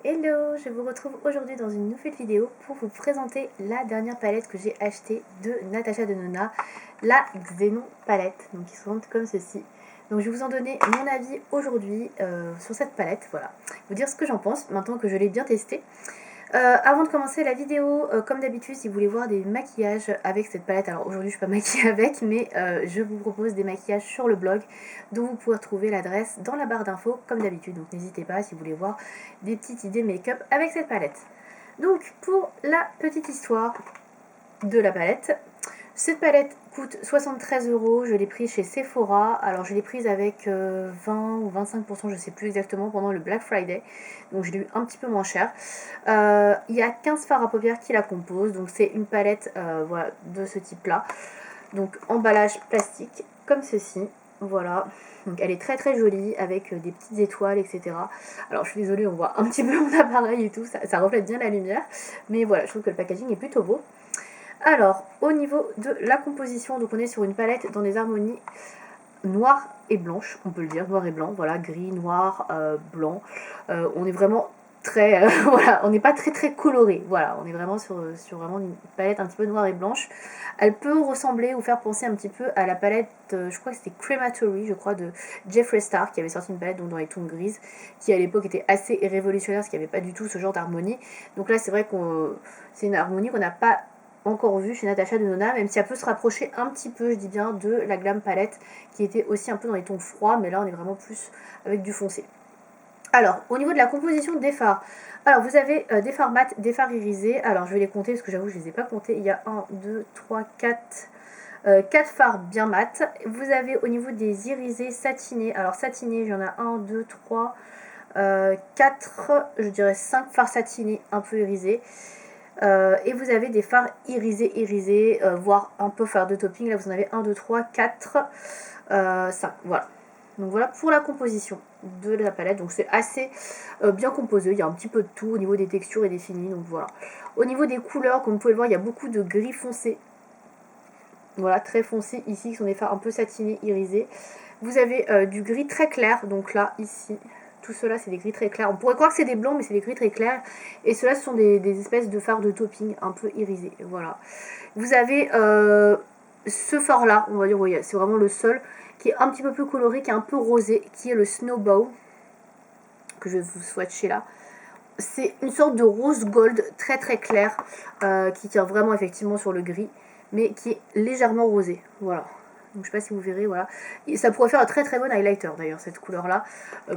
Hello, je vous retrouve aujourd'hui dans une nouvelle vidéo pour vous présenter la dernière palette que j'ai achetée de Natasha Denona, la Xenon palette, donc qui se présente comme ceci. Donc je vais vous en donner mon avis aujourd'hui sur cette palette, voilà, vous dire ce que j'en pense maintenant que je l'ai bien testée. Avant de commencer la vidéo, comme d'habitude, si vous voulez voir des maquillages avec cette palette, alors aujourd'hui je ne suis pas maquillée avec, mais je vous propose des maquillages sur le blog, dont vous pouvez retrouver l'adresse dans la barre d'infos, comme d'habitude. Donc n'hésitez pas si vous voulez voir des petites idées make-up avec cette palette. Donc pour la petite histoire de la palette, cette palette coûte 73 €, je l'ai prise chez Sephora, alors je l'ai prise avec 20 ou 25%, je ne sais plus exactement, pendant le Black Friday, donc je l'ai eu un petit peu moins cher. Il y a 15 fards à paupières qui la composent, donc c'est une palette voilà, de ce type là, donc emballage plastique comme ceci, voilà. Donc elle est très très jolie avec des petites étoiles, etc. Alors je suis désolée, on voit un petit peu mon appareil et tout, ça reflète bien la lumière, mais voilà, je trouve que le packaging est plutôt beau. Alors, au niveau de la composition, donc on est sur une palette dans des harmonies noires et blanches, on peut le dire, noir et blanc, voilà, gris, noir, blanc. On est vraiment très, voilà, on n'est pas très très coloré, voilà, on est vraiment sur vraiment une palette un petit peu noire et blanche. Elle peut ressembler ou faire penser un petit peu à la palette, je crois que c'était Crematory, je crois, de Jeffree Star, qui avait sorti une palette donc, dans les tons grises, qui à l'époque était assez révolutionnaire, parce qu'il n'y avait pas du tout ce genre d'harmonie. Donc là, c'est vrai qu'on c'est une harmonie qu'on n'a pas encore vu chez Natasha Denona, même si elle peut se rapprocher un petit peu, je dis bien, de la Glam Palette, qui était aussi un peu dans les tons froids, mais là on est vraiment plus avec du foncé. Alors, au niveau de la composition des fards, alors vous avez des fards mat, des fards irisés, alors je vais les compter parce que j'avoue je ne les ai pas comptés, il y a 1, 2, 3, 4... 4 fards bien mat. Vous avez au niveau des irisés satinés, alors satinés, j'en ai 1, 2, 3, 4, je dirais 5 fards satinés un peu irisés. Et vous avez des fards irisés, voire un peu fards de topping. Là, vous en avez 1, 2, 3, 4, 5. Voilà. Donc voilà pour la composition de la palette. Donc c'est assez bien composé. Il y a un petit peu de tout au niveau des textures et des finis. Donc voilà. Au niveau des couleurs, comme vous pouvez le voir, il y a beaucoup de gris foncé. Voilà, très foncé ici, qui sont des fards un peu satinés, irisés. Vous avez du gris très clair. Donc là, ici, tout cela c'est des gris très clairs. On pourrait croire que c'est des blancs, mais c'est des gris très clairs. Et ceux-là, ce sont des espèces de fards de topping un peu irisés. Voilà. Vous avez ce fard-là, on va dire, oui, c'est vraiment le seul, qui est un petit peu plus coloré, qui est un peu rosé, qui est le Snowbow, que je vais vous swatcher là. C'est une sorte de rose gold très très clair, qui tient vraiment effectivement sur le gris, mais qui est légèrement rosé. Voilà. Donc je sais pas si vous verrez, voilà. Et ça pourrait faire un très très bon highlighter d'ailleurs, cette couleur là,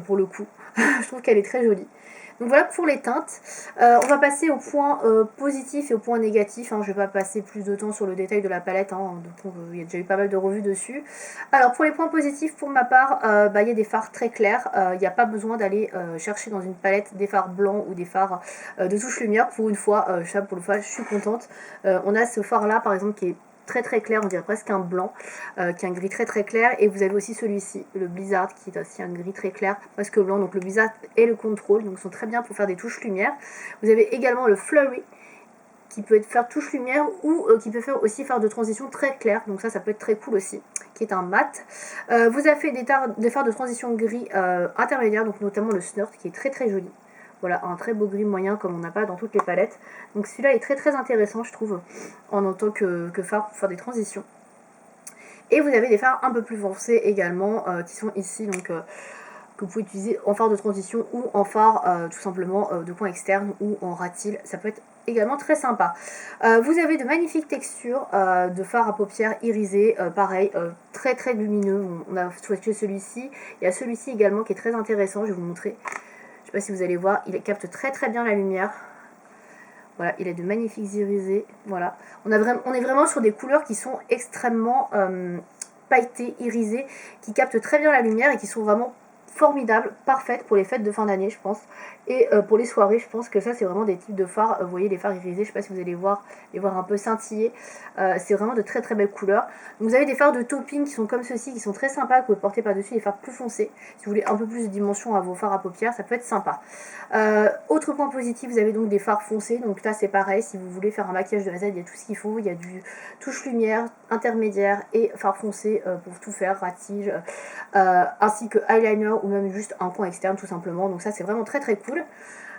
pour le coup. Je trouve qu'elle est très jolie. Donc voilà pour les teintes. On va passer au point positif et au point négatif, hein. Je ne vais pas passer plus de temps sur le détail de la palette, hein. Donc, il y a déjà eu pas mal de revues dessus. Alors pour les points positifs, pour ma part, il y a des fards très clairs. Il n'y a pas besoin d'aller chercher dans une palette des fards blancs ou des fards de touche lumière. Pour une fois, pour le fois, je suis contente. On a ce fard là par exemple qui est très très clair, on dirait presque un blanc, qui est un gris très très clair. Et vous avez aussi celui-ci, le Blizzard, qui est aussi un gris très clair, presque blanc. Donc le Blizzard et le Control, donc sont très bien pour faire des touches lumière. Vous avez également le Flurry, qui peut faire touche lumière ou qui peut faire aussi faire de transition très claire. Donc ça peut être très cool aussi, qui est un mat. Vous avez fait des fards de transition gris intermédiaire, donc notamment le Snort, qui est très très joli. Voilà, un très beau gris moyen comme on n'a pas dans toutes les palettes. Donc celui-là est très très intéressant, je trouve, en tant que phare pour faire des transitions. Et vous avez des fards un peu plus foncés également, qui sont ici, donc que vous pouvez utiliser en phare de transition ou en phare tout simplement de point externe ou en ratil. Ça peut être également très sympa. Vous avez de magnifiques textures de fard à paupières irisés, pareil, très très lumineux. On a swatché celui-ci. Il y a celui-ci également qui est très intéressant, je vais vous montrer. Je ne sais pas si vous allez voir, il capte très très bien la lumière. Voilà, il a de magnifiques irisés. Voilà. On est vraiment sur des couleurs qui sont extrêmement pailletées, irisées, qui captent très bien la lumière et qui sont vraiment formidables, parfaites pour les fêtes de fin d'année, je pense. Et pour les soirées, je pense que ça, c'est vraiment des types de fards. Vous voyez, les fards irisés, je ne sais pas si vous allez les voir un peu scintiller. C'est vraiment de très très belles couleurs. Donc, vous avez des fards de topping qui sont comme ceci, qui sont très sympas, que vous pouvez porter par-dessus, des fards plus foncés. Si vous voulez un peu plus de dimension à vos fards à paupières, ça peut être sympa. Autre point positif, vous avez donc des fards foncés. Donc là, c'est pareil, si vous voulez faire un maquillage de A à Z, il y a tout ce qu'il faut. Il y a du touche lumière, intermédiaire et fard foncé pour tout faire, ratige, ainsi que eyeliner ou même juste un coin externe tout simplement. Donc ça, c'est vraiment très très cool.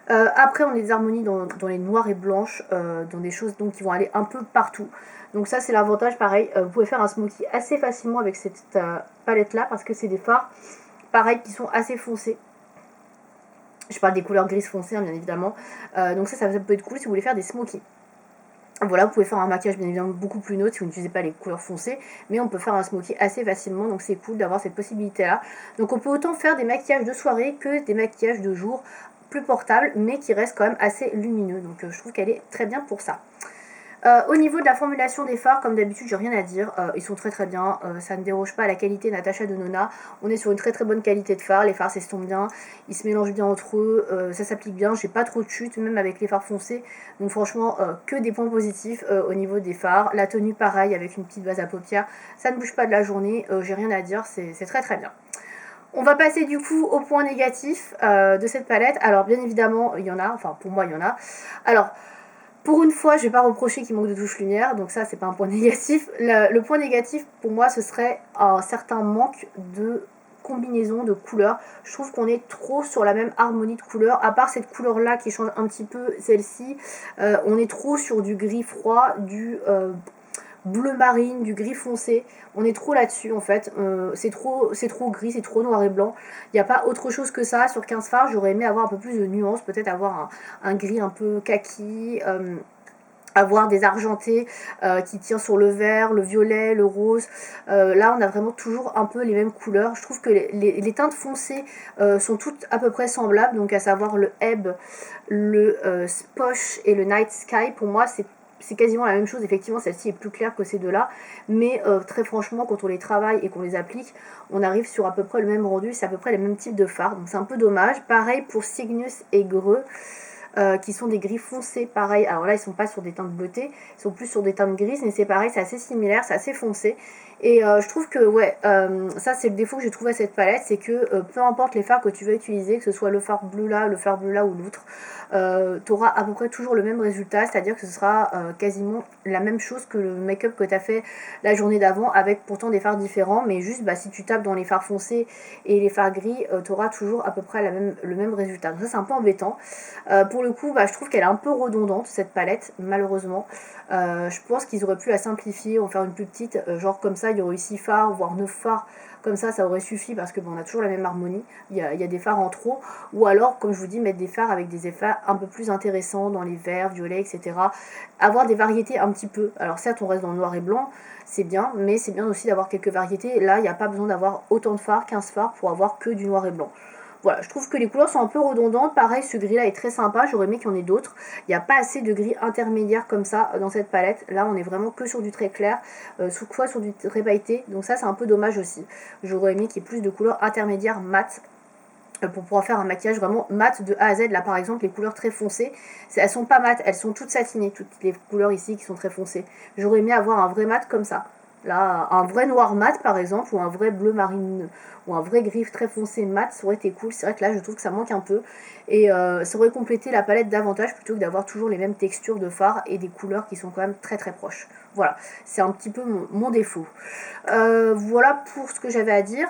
Après, on a des harmonies dans les noirs et blanches, dans des choses donc, qui vont aller un peu partout. Donc ça, c'est l'avantage, pareil. Vous pouvez faire un smoky assez facilement avec cette palette-là, parce que c'est des fards, pareil, qui sont assez foncés. Je parle des couleurs grises foncées, hein, bien évidemment. Donc ça peut être cool si vous voulez faire des smokies. Voilà, vous pouvez faire un maquillage bien évidemment beaucoup plus neutre si vous n'utilisez pas les couleurs foncées, mais on peut faire un smoky assez facilement, donc c'est cool d'avoir cette possibilité là. Donc on peut autant faire des maquillages de soirée que des maquillages de jour plus portables, mais qui restent quand même assez lumineux, donc je trouve qu'elle est très bien pour ça. Au niveau de la formulation des fards, comme d'habitude, j'ai rien à dire. Ils sont très très bien. Ça ne déroge pas à la qualité Natasha Denona. On est sur une très très bonne qualité de fards. Les fards s'estompent bien. Ils se mélangent bien entre eux. Ça s'applique bien. J'ai pas trop de chute, même avec les fards foncés. Donc franchement, que des points positifs au niveau des fards. La tenue, pareil, avec une petite base à paupières. Ça ne bouge pas de la journée. J'ai rien à dire. C'est très très bien. On va passer du coup au point négatif de cette palette. Alors bien évidemment, il y en a. Enfin, pour moi, il y en a. Alors... Pour une fois, je vais pas reprocher qu'il manque de touche lumière, donc ça c'est pas un point négatif. Le point négatif pour moi ce serait un certain manque de combinaison de couleurs. Je trouve qu'on est trop sur la même harmonie de couleurs, à part cette couleur là qui change un petit peu, celle-ci, on est trop sur du gris froid, du bleu marine, du gris foncé. On est trop là-dessus en fait. C'est trop gris, c'est trop noir et blanc. Il n'y a pas autre chose que ça. Sur 15 fards, j'aurais aimé avoir un peu plus de nuances, peut-être avoir un gris un peu kaki. Avoir des argentés qui tirent sur le vert, le violet, le rose. Là, on a vraiment toujours un peu les mêmes couleurs. Je trouve que les teintes foncées sont toutes à peu près semblables, donc à savoir le Ebb, le Sposh et le Night Sky. Pour moi, c'est quasiment la même chose. Effectivement, celle-ci est plus claire que ces deux-là, mais très franchement, quand on les travaille et qu'on les applique, on arrive sur à peu près le même rendu. C'est à peu près les mêmes types de fards, donc c'est un peu dommage. Pareil pour Cygnus et Greux. Qui sont des gris foncés, pareil. Alors là, ils sont pas sur des teintes bleutées, ils sont plus sur des teintes grises, mais c'est pareil, c'est assez similaire, c'est assez foncé. Et je trouve que, ouais, ça c'est le défaut que j'ai trouvé à cette palette, c'est que peu importe les fards que tu vas utiliser, que ce soit le fard bleu là ou l'autre, tu auras à peu près toujours le même résultat, c'est-à-dire que ce sera quasiment la même chose que le make-up que tu as fait la journée d'avant, avec pourtant des fards différents, mais juste si tu tapes dans les fards foncés et les fards gris, tu auras toujours à peu près le même résultat. Donc ça c'est un peu embêtant. Pour le coup, je trouve qu'elle est un peu redondante cette palette, malheureusement. Je pense qu'ils auraient pu la simplifier, en faire une plus petite, genre comme ça, il y aurait eu 6 fards, voire 9 fards. Comme ça aurait suffi parce que on a toujours la même harmonie. Il y a des fards en trop. Ou alors, comme je vous dis, mettre des fards avec des effets un peu plus intéressants dans les verts, violets, etc. Avoir des variétés un petit peu. Alors certes, on reste dans le noir et blanc, c'est bien, mais c'est bien aussi d'avoir quelques variétés. Là, il n'y a pas besoin d'avoir autant de fards, 15 fards, pour avoir que du noir et blanc. Voilà, je trouve que les couleurs sont un peu redondantes. Pareil, ce gris là est très sympa, j'aurais aimé qu'il y en ait d'autres. Il n'y a pas assez de gris intermédiaire comme ça dans cette palette. Là, on est vraiment que sur du très clair, soit sur du très pailleté. Donc ça, c'est un peu dommage aussi. J'aurais aimé qu'il y ait plus de couleurs intermédiaires mat pour pouvoir faire un maquillage vraiment mat de A à Z. Là par exemple, les couleurs très foncées, elles sont pas mat, elles sont toutes satinées, toutes les couleurs ici qui sont très foncées. J'aurais aimé avoir un vrai mat comme ça. Là, un vrai noir mat par exemple, ou un vrai bleu marine, ou un vrai gris très foncé mat, ça aurait été cool. C'est vrai que là, je trouve que ça manque un peu. Et ça aurait complété la palette davantage plutôt que d'avoir toujours les mêmes textures de fard et des couleurs qui sont quand même très très proches. Voilà, c'est un petit peu mon défaut. Voilà pour ce que j'avais à dire.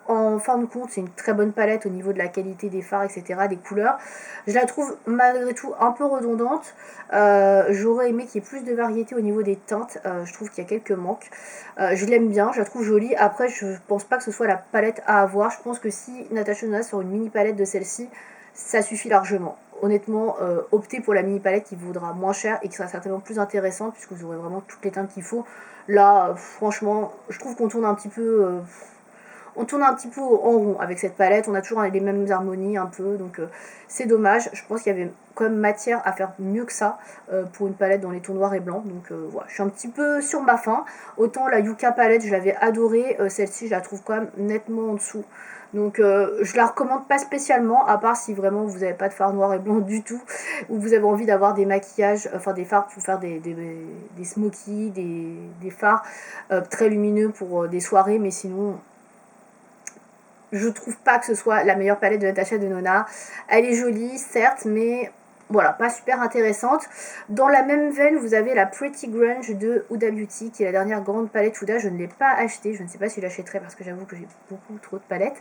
En fin de compte, c'est une très bonne palette au niveau de la qualité des fards, etc., des couleurs. Je la trouve malgré tout un peu redondante. J'aurais aimé qu'il y ait plus de variété au niveau des teintes. Je trouve qu'il y a quelques manques. Je l'aime bien, je la trouve jolie. Après, je pense pas que ce soit la palette à avoir. Je pense que si Natasha Denona sort une mini palette de celle-ci, ça suffit largement. Honnêtement, optez pour la mini palette qui vaudra moins cher et qui sera certainement plus intéressante puisque vous aurez vraiment toutes les teintes qu'il faut. Là, franchement, je trouve qu'on tourne un petit peu... on tourne un petit peu en rond avec cette palette, on a toujours les mêmes harmonies un peu, donc c'est dommage. Je pense qu'il y avait quand même matière à faire mieux que ça pour une palette dans les tons noirs et blancs, donc voilà, je suis un petit peu sur ma faim. Autant la Yuka palette, je l'avais adorée, celle-ci je la trouve quand même nettement en dessous. Donc je la recommande pas spécialement, à part si vraiment vous n'avez pas de fard noir et blanc du tout, ou vous avez envie d'avoir des maquillages, enfin des fards pour faire des smokies, des fards très lumineux pour des soirées, mais sinon je trouve pas que ce soit la meilleure palette de Natasha Denona. Elle est jolie, certes, mais voilà, pas super intéressante. Dans la même veine, vous avez la Pretty Grunge de Huda Beauty, qui est la dernière grande palette Huda. Je ne l'ai pas achetée, je ne sais pas si je l'achèterai parce que j'avoue que j'ai beaucoup trop de palettes,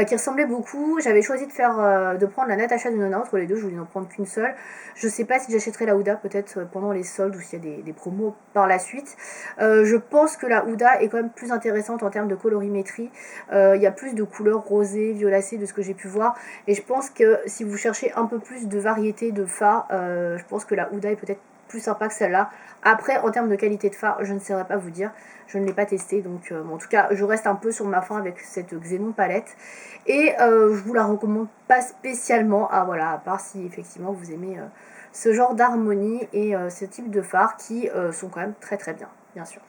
qui ressemblaient beaucoup. J'avais choisi de prendre la Natasha Denona entre les deux, je voulais n'en prendre qu'une seule. Je sais pas si j'achèterai la Huda, peut-être pendant les soldes ou s'il y a des promos par la suite. Je pense que la Huda est quand même plus intéressante en termes de colorimétrie. Il y a plus de couleurs rosées, violacées de ce que j'ai pu voir. Et je pense que si vous cherchez un peu plus de variété de fard, je pense que la Huda est peut-être plus sympa que celle-là. Après, en termes de qualité de fard, je ne saurais pas vous dire. Je ne l'ai pas testé, donc en tout cas, je reste un peu sur ma faim avec cette Xénon palette. Et je vous la recommande pas spécialement, à part si effectivement vous aimez ce genre d'harmonie et ce type de fard qui sont quand même très très bien sûr.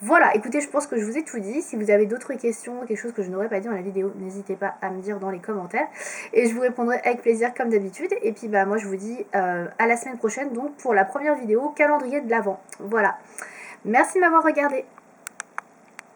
Voilà, écoutez, je pense que je vous ai tout dit. Si vous avez d'autres questions, quelque chose que je n'aurais pas dit dans la vidéo, n'hésitez pas à me dire dans les commentaires. Et je vous répondrai avec plaisir comme d'habitude. Et puis bah moi je vous dis à la semaine prochaine donc pour la première vidéo calendrier de l'Avent. Voilà. Merci de m'avoir regardé.